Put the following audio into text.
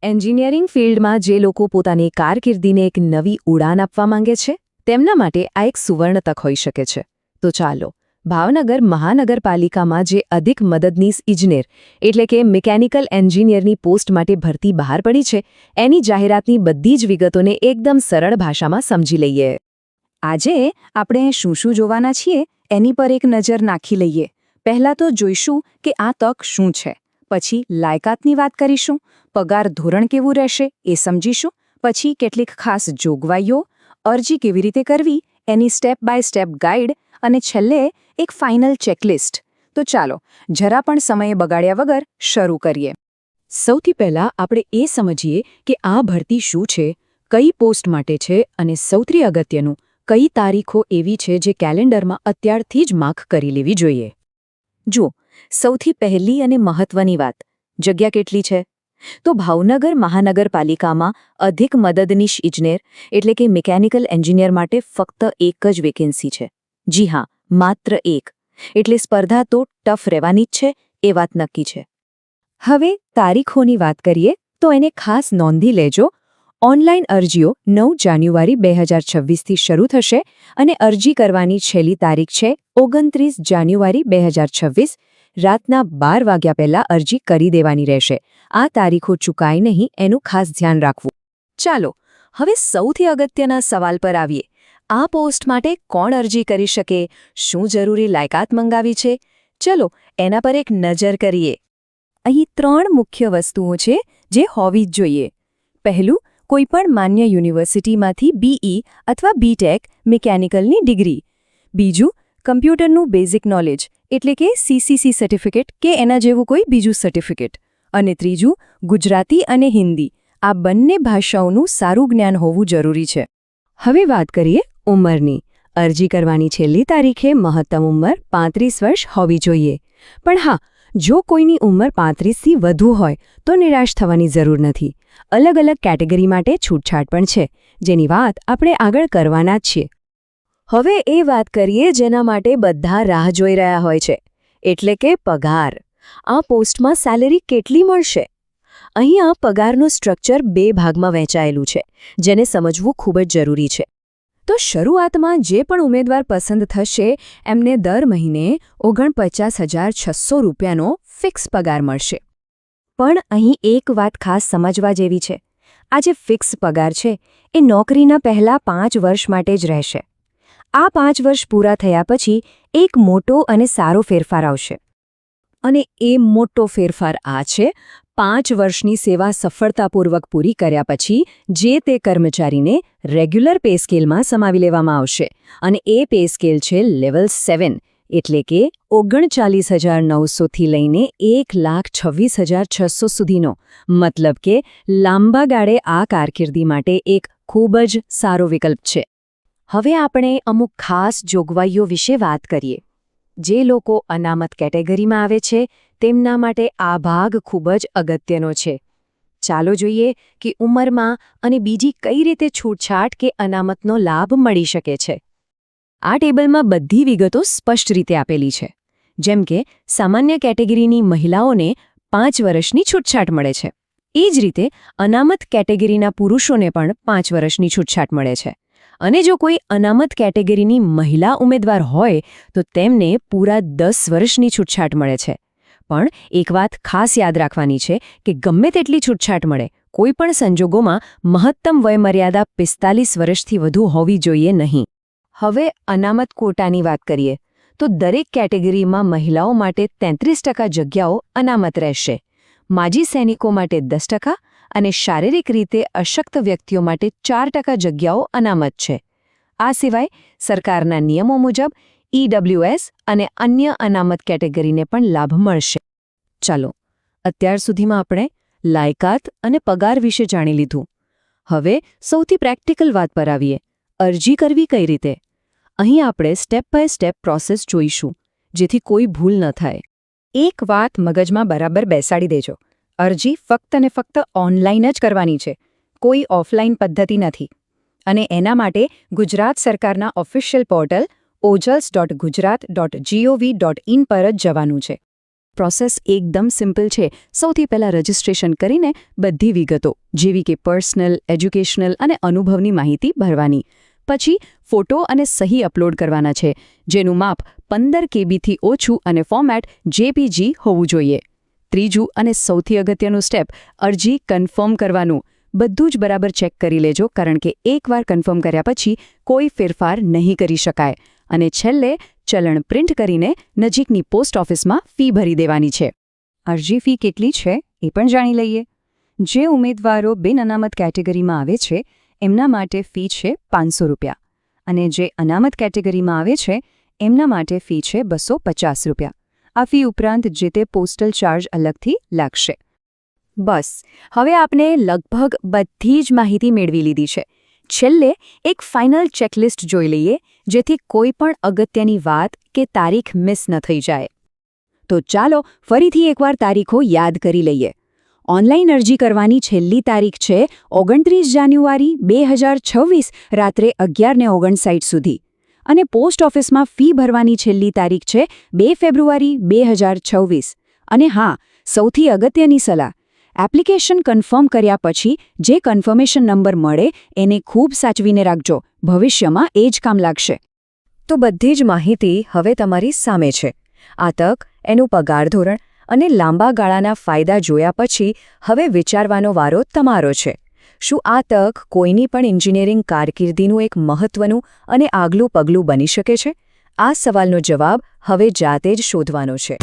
Engineering ફિલ્ડમાં જે લોકો પોતાની કારકિર્દીને એક નવી ઉડાન આપવા માંગે છે તેમના માટે આ એક સુવર્ણ તક હોઈ શકે છે. તો ચાલો ભાવનગર મહાનગરપાલિકામાં જે અધિક મદદનીશ ઇજનેર એટલે કે મિકેનિકલ એન્જિનિયરની પોસ્ટ માટે ભરતી બહાર પડી છે એની જાહેરાતની બધી જ વિગતોને એકદમ સરળ ભાષામાં સમજી લઈએ. આજે આપણે શું જોવાના છીએ એની પર એક નજર નાખી લઈએ. પહેલાં તો જોઈશું કે આ તક શું છે, પછી લાયકાતની વાત કરીશું, પગાર ધોરણ કેવું રહેશે એ સમજીશું, પછી કેટલીક ખાસ જોગવાઈઓ, અરજી કેવી રીતે કરવી એની સ્ટેપ બાય સ્ટેપ ગાઈડ અને છેલ્લે એક ફાઇનલ ચેકલિસ્ટ. તો ચાલો જરા પણ સમય બગાડ્યા વગર શરૂ કરીએ. સૌથી પહેલાં આપણે એ સમજીએ કે આ ભરતી શું છે, કઈ પોસ્ટ માટે છે અને સૌથી અગત્યનું કઈ તારીખો એવી છે જે કેલેન્ડરમાં અત્યારથી જ માર્ક કરી લેવી જોઈએ. જુઓ, સૌથી પહેલી અને મહત્વની વાત, જગ્યા કેટલી છે? તો ભાવનગર મહાનગરપાલિકામાં અધિક મદદનીશ ઇજનેર એટલે કે મિકેનિકલ એન્જિનિયર માટે ફક્ત એક જ વેકેન્સી છે. જી હા, માત્ર એક. એટલે સ્પર્ધા તો ટફ રહેવાની જ છે એ વાત નક્કી છે. હવે તારીખોની વાત કરીએ તો એને ખાસ નોંધી લેજો. ઓનલાઈન અરજીઓ 9 જાન્યુઆરી 2026થી શરૂ થશે અને અરજી કરવાની છેલ્લી તારીખ છે 29 જાન્યુઆરી 2026. રાતના 12 વાગ્યા પહેલાં અરજી કરી દેવાની રહેશે. આ તારીખો ચૂકાય નહીં એનું ખાસ ધ્યાન રાખવું. ચાલો હવે સૌથી અગત્યના સવાલ પર આવીએ. આ પોસ્ટ માટે કોણ અરજી કરી શકે, શું જરૂરી લાયકાત મંગાવી છે? ચલો એના પર એક નજર કરીએ. અહીં 3 મુખ્ય વસ્તુઓ છે જે હોવી જ જોઈએ. પહેલું, કોઈપણ માન્ય યુનિવર્સિટીમાંથી BE અથવા BTech મિકેનિકલની ડિગ્રી. બીજું, કમ્પ્યુટરનું બેઝિક નોલેજ એટલે કે CCC સર્ટિફિકેટ કે એના જેવું કોઈ બીજું સર્ટિફિકેટ. અને ત્રીજું, ગુજરાતી અને હિન્દી આ બંને ભાષાઓનું સારું જ્ઞાન હોવું જરૂરી છે. હવે વાત કરીએ ઉંમરની. અરજી કરવાની છેલ્લી તારીખે મહત્તમ ઉંમર 35 વર્ષ હોવી જોઈએ. પણ હા, જો કોઈની ઉંમર 35થી વધુ હોય તો નિરાશ થવાની જરૂર નથી. અલગ અલગ કેટેગરી માટે છૂટછાટ પણ છે, જેની વાત આપણે આગળ કરવાના જ છીએ. હવે એ વાત કરીએ જેના માટે બધા રાહ જોઈ રહ્યા હોય છે, એટલે કે પગાર. આ પોસ્ટમાં સેલેરી કેટલી મળશે? અહીં આ પગારનું સ્ટ્રક્ચર 2 ભાગમાં વહેંચાયેલું છે, જેને સમજવું ખૂબ જ જરૂરી છે. તો શરૂઆતમાં જે પણ ઉમેદવાર પસંદ થશે એમને દર મહિને 49,600 રૂપિયાનો ફિક્સ પગાર મળશે. પણ અહીં એક વાત ખાસ સમજવા જેવી છે. આ જે ફિક્સ પગાર છે એ નોકરીના પહેલા 5 વર્ષ માટે જ રહેશે. આ 5 વર્ષ પૂરા થયા પછી એક મોટો અને સારો ફેરફાર આવશે. અને એ મોટો ફેરફાર આ છે: 5 વર્ષની સેવા સફળતાપૂર્વક પૂરી કર્યા પછી જે તે કર્મચારીને રેગ્યુલર પે સ્કેલમાં સમાવી લેવામાં આવશે. અને એ પે સ્કેલ છે લેવલ 7, એટલે કે 39,900થી લઈને 1,26,600 સુધીનો. મતલબ કે લાંબા ગાળે આ કારકિર્દી માટે એક ખૂબ જ સારો વિકલ્પ છે. હવે આપણે અમુક ખાસ જોગવાઈઓ વિશે વાત કરીએ. જે લોકો અનામત કેટેગરીમાં આવે છે તેમના માટે આ ભાગ ખૂબ જ અગત્યનો છે. ચાલો જોઈએ કે ઉંમરમાં અને બીજી કઈ રીતે છૂટછાટ કે અનામતનો લાભ મળી શકે છે. આ ટેબલમાં બધી વિગતો સ્પષ્ટ રીતે આપેલી છે. જેમ કે સામાન્ય કેટેગરીની મહિલાઓને 5 વર્ષની છૂટછાટ મળે છે. એ જ રીતે અનામત કેટેગરીના પુરુષોને પણ 5 વર્ષની છૂટછાટ મળે છે. અને જો કોઈ અનામત કેટેગરીની મહિલા ઉમેદવાર હોય તો તેમને પૂરા 10 વર્ષની છૂટછાટ મળે છે. પણ એક વાત ખાસ યાદ રાખવાની છે કે ગમે તેટલી છૂટછાટ મળે, કોઈપણ સંજોગોમાં મહત્તમ વયમર્યાદા 45 વર્ષથી વધુ હોવી જોઈએ નહીં. હવે અનામત કોટાની વાત કરીએ તો દરેક કેટેગરીમાં મહિલાઓ માટે 33% જગ્યાઓ અનામત રહેશે. માજી સૈનિકો માટે 10% અને શારીરિક રીતે અશક્ત વ્યક્તિઓ માટે 4% જગ્યાઓ અનામત છે. આ સિવાય સરકારના નિયમો મુજબ EWS અને અન્ય અનામત કેટેગરીને પણ લાભ મળશે. ચાલો, અત્યાર સુધીમાં આપણે લાયકાત અને પગાર વિશે જાણી લીધું. હવે સૌથી પ્રેક્ટિકલ વાત પર આવીએ. અરજી કરવી કઈ રીતે? અહીં આપણે સ્ટેપ બાય સ્ટેપ પ્રોસેસ જોઈશું, જેથી કોઈ ભૂલ ન થાય. એક વાત મગજમાં બરાબર બેસાડી દેજો. અરજી ફક્ત ને ફક્ત ઓનલાઈન જ કરવાની છે, કોઈ ઓફલાઈન પદ્ધતિ નથી. અને એના માટે ગુજરાત સરકારના ઓફિશિયલ પોર્ટલ ojals.gujarat.gov.in પર જ જવાનું છે. પ્રોસેસ એકદમ સિમ્પલ છે. સૌથી પહેલાં રજિસ્ટ્રેશન કરીને બધી વિગતો જેવી કે પર્સનલ, એજ્યુકેશનલ અને અનુભવની માહિતી ભરવાની. પછી ફોટો અને સહી અપલોડ કરવાના છે, જેનું માપ 15 KBથી ઓછું અને ફોર્મેટ JPG હોવું જોઈએ. ત્રીજું અને સૌથી અગત્યનું સ્ટેપ, અરજી કન્ફર્મ કરવાનું. બધું જ બરાબર ચેક કરી લેજો, કારણ કે એકવાર કન્ફર્મ કર્યા પછી કોઈ ફેરફાર નહીં કરી શકાય. અને છેલ્લે ચલણ પ્રિન્ટ કરીને નજીકની પોસ્ટ ઓફિસમાં ફી ભરી દેવાની છે. અરજી ફી કેટલી છે એ પણ જાણી લઈએ. જે ઉમેદવારો બિન અનામત કેટેગરીમાં આવે છે એમના માટે ફી છે ₹500 અને જે અનામત કેટેગરીમાં આવે છે એમના માટે ફી છે ₹250. આ ફી ઉપરાંત જે તે પોસ્ટલ ચાર્જ અલગથી લાગશે. બસ, હવે આપણે લગભગ બધી જ માહિતી મેળવી લીધી છે. છેલ્લે એક ફાઇનલ ચેકલિસ્ટ જોઈ લઈએ, જેથી કોઈ પણ અગત્યની વાત કે તારીખ મિસ ન થઈ જાય. તો ચાલો ફરીથી એકવાર તારીખો યાદ કરી લઈએ. ઓનલાઈન અરજી કરવાની છેલ્લી તારીખ છે 29 જાન્યુઆરી 2026 રાત્રે 11:59 સુધી. અને પોસ્ટ ઓફિસમાં ફી ભરવાની છેલ્લી તારીખ છે 2 ફેબ્રુઆરી 2026. અને હા, સૌથી અગત્યની સલાહ, એપ્લિકેશન કન્ફર્મ કર્યા પછી જે કન્ફર્મેશન નંબર મળે એને ખૂબ સાચવીને રાખજો. ભવિષ્યમાં એ જ કામ લાગશે. તો બધી જ માહિતી હવે તમારી સામે છે. આ તક, એનું પગાર ધોરણ અને લાંબા ગાળાના ફાયદા જોયા પછી હવે વિચારવાનો વારો તમારો છે. શું આ તક કોઈની પણ એન્જિનિયરિંગ કારકિર્દીનું એક મહત્વનું અને આગલું પગલું બની શકે છે? આ સવાલનો જવાબ હવે જાતે જ શોધવાનો છે.